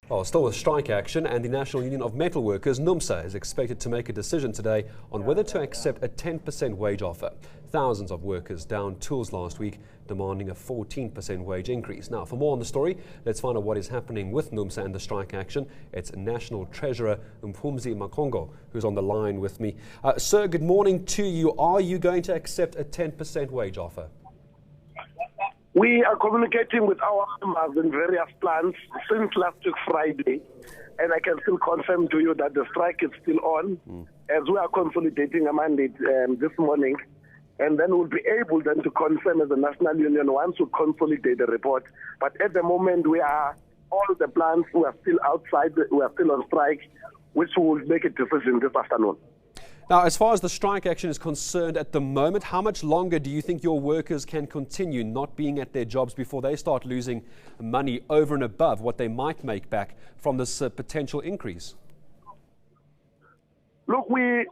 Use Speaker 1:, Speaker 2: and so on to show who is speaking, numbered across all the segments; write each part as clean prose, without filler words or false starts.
Speaker 1: Well, still with strike action, and the National Union of Metal Workers, Numsa, is expected to make a decision today on whether to accept a 10% wage offer. Thousands of workers downed tools last week, demanding a 14% wage increase. Now, for more on the story, let's find out what is happening with Numsa and the strike action. It's National Treasurer Mphumzi Maqungo who's on the line with me. Sir, good morning to you. Are you going to accept a 10% wage offer?
Speaker 2: We are communicating with our members in various plans since last week Friday, and I can still confirm to you that the strike is still on as we are consolidating a mandate this morning, and then we'll be able then to confirm as a national union once we consolidate the report. But at the moment, all the plans, we are still outside, we are still on strike, which we will make a decision this afternoon.
Speaker 1: Now, as far as the strike action is concerned at the moment, how much longer do you think your workers can continue not being at their jobs before they start losing money over and above what they might make back from this potential increase?
Speaker 2: Look, we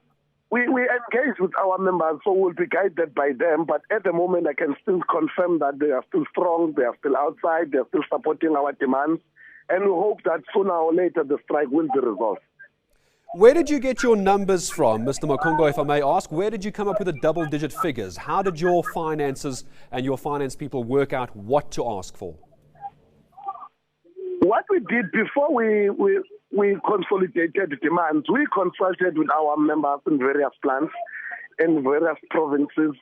Speaker 2: engage with our members, so we'll be guided by them. But at the moment, I can still confirm that they are still strong, they are still outside, they are still supporting our demands. And we hope that sooner or later the strike will be resolved.
Speaker 1: Where did you get your numbers from, Mr. Maqungo, if I may ask? Where did you come up with the double-digit figures? How did your finances and your finance people work out what to ask for?
Speaker 2: What we did before we consolidated demands, we consulted with our members in various plans in various provinces.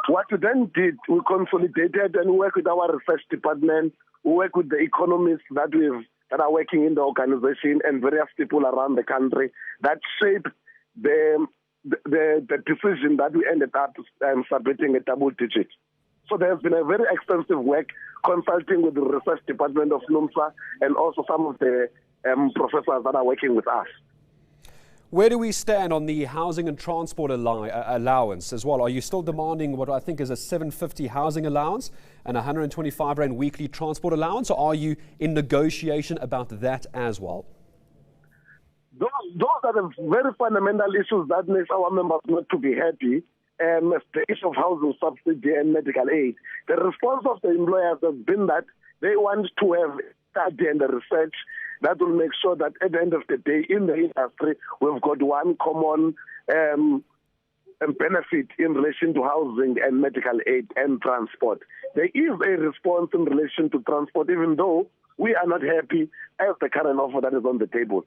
Speaker 2: What we then did, we consolidated and worked with our research department, we worked with the economists that are working in the organization and various people around the country that shaped the decision that we ended up submitting a double digit. So there's been a very extensive work consulting with the research department of Numsa and also some of the professors that are working with us.
Speaker 1: Where do we stand on the housing and transport allowance as well? Are you still demanding what I think is a 750 housing allowance and 125 Rand weekly transport allowance, or are you in negotiation about that as well?
Speaker 2: Those are the very fundamental issues that makes our members not to be happy. The issue of housing subsidy and medical aid. The response of the employers has been that they want to have study and the research that will make sure that at the end of the day in the industry we've got one common benefit in relation to housing and medical aid and transport. There is a response in relation to transport, even though we are not happy as the current offer that is on the table.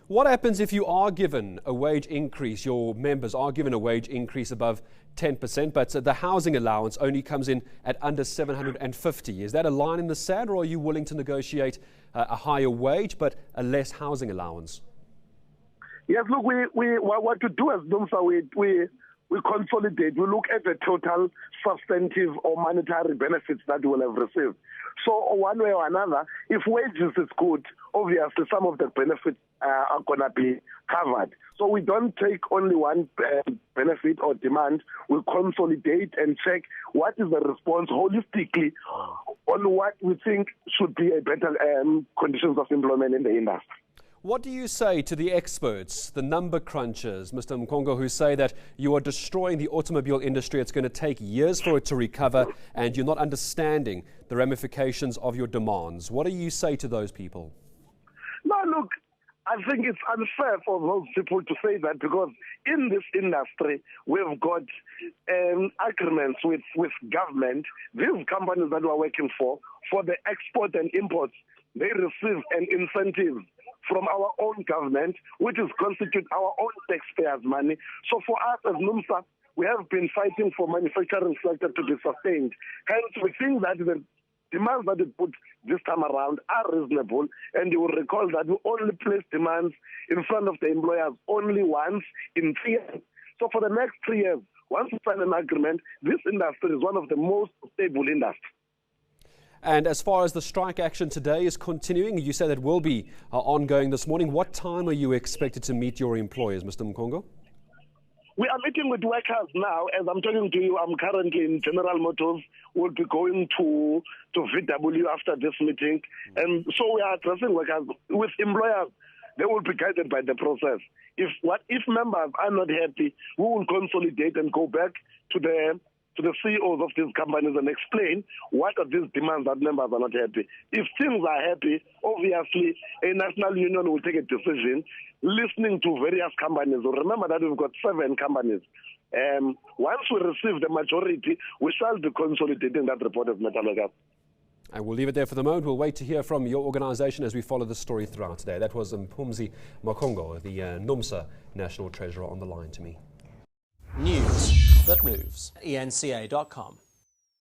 Speaker 1: What happens if you are given a wage increase, your members are given a wage increase above 10%, but the housing allowance only comes in at under 750? Is that a line in the sand, or are you willing to negotiate a higher wage but a less housing allowance?
Speaker 2: Yes, look, what we do as Numsa, we consolidate, we look at the total substantive or monetary benefits that we will have received. So one way or another, if wages is good, obviously some of the benefits are going to be covered. So we don't take only one benefit or demand, we consolidate and check what is the response holistically on what we think should be a better conditions of employment in the industry.
Speaker 1: What do you say to the experts, the number crunchers, Mr. Maqungo, who say that you are destroying the automobile industry, it's going to take years for it to recover, and you're not understanding the ramifications of your demands? What do you say to those people?
Speaker 2: No, look, I think it's unfair for those people to say that, because in this industry, we've got agreements with government. These companies that we're working for the export and imports, they receive an incentive from our own government, which is constitute our own taxpayers' money. So for us as Numsa, we have been fighting for manufacturing sector to be sustained. Hence, we think that the demands that we put this time around are reasonable, and you will recall that we only place demands in front of the employers only once in 3 years. So for the next 3 years, once we sign an agreement, this industry is one of the most stable industries.
Speaker 1: And as far as the strike action today is continuing, you said it will be ongoing this morning. What time are you expected to meet your employers, Mr. Maqungo?
Speaker 2: We are meeting with workers now. As I'm talking to you, I'm currently in General Motors. We'll be going to VW after this meeting. And so we are addressing workers. With employers, they will be guided by the process. If members are not happy, we will consolidate and go back to the to the CEOs of these companies and explain what are these demands that members are not happy. If things are happy, obviously a national union will take a decision listening to various companies. Remember that we've got 7 companies. Once we receive the majority, we shall be consolidating that report of metalworkers.
Speaker 1: And we'll leave it there for the moment. We'll wait to hear from your organisation as we follow the story throughout today. That was Mphumzi Maqungo, the Numsa National Treasurer, on the line to me.
Speaker 3: News that moves. eNCA.com.